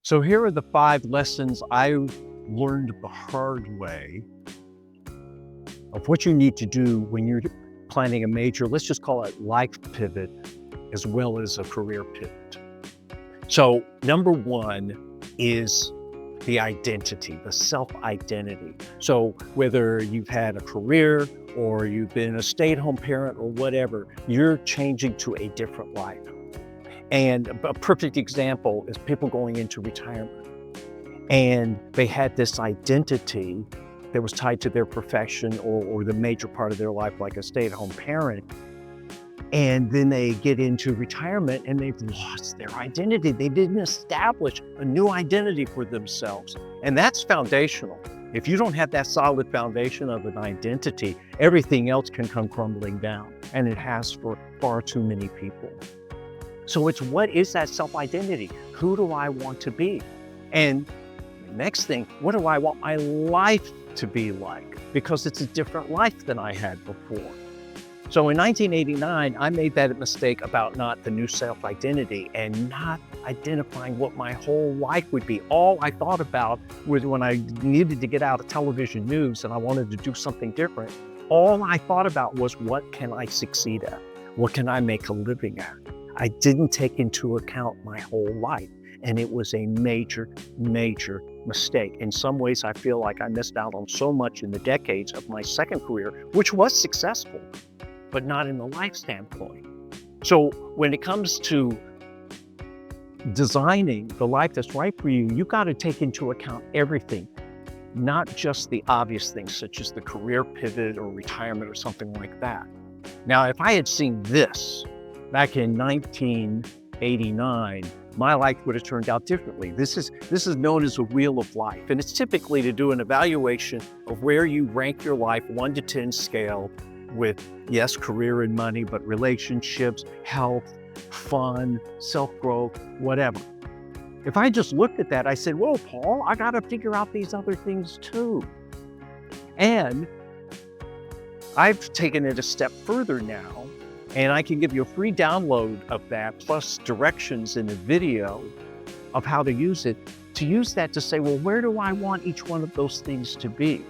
So here are the 5 lessons I learned the hard way of what you need to do when you're planning a major, let's just call it life pivot, as well as a career pivot. So number 1 is the identity, the self-identity. So whether you've had a career or you've been a stay-at-home parent or whatever, you're changing to a different life. And a perfect example is people going into retirement. And they had this identity that was tied to their profession or the major part of their life, like a stay-at-home parent. And then they get into retirement and they've lost their identity. They didn't establish a new identity for themselves. And that's foundational. If you don't have that solid foundation of an identity, everything else can come crumbling down. And it has for far too many people. So it's, what is that self-identity? Who do I want to be? And the next thing, what do I want my life to be like? Because it's a different life than I had before. So in 1989, I made that mistake about not the new self-identity and not identifying what my whole life would be. All I thought about was when I needed to get out of television news and I wanted to do something different, all I thought about was, what can I succeed at? What can I make a living at? I didn't take into account my whole life. And it was a major, major mistake. In some ways, I feel like I missed out on so much in the decades of my second career, which was successful, but not in the life standpoint. So when it comes to designing the life that's right for you, you got to take into account everything, not just the obvious things, such as the career pivot or retirement or something like that. Now, if I had seen this back in 1989, my life would have turned out differently. This is known as a wheel of life, and it's typically to do an evaluation of where you rank your life 1 to 10 scale with, yes, career and money, but relationships, health, fun, self-growth, whatever. If I just looked at that, I said, well, Paul, I got to figure out these other things too. And I've taken it a step further now, and I can give you a free download of that, plus directions in the video of how to use it, to say, well, where do I want each one of those things to be?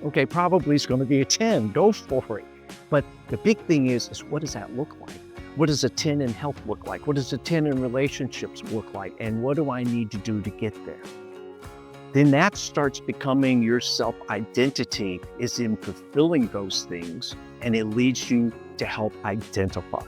Okay, probably it's going to be a 10, go for it. But the big thing is what does that look like? What does a 10 in health look like? What does a 10 in relationships look like? And what do I need to do to get there? Then that starts becoming your self-identity, is in fulfilling those things, and it leads you to help identify.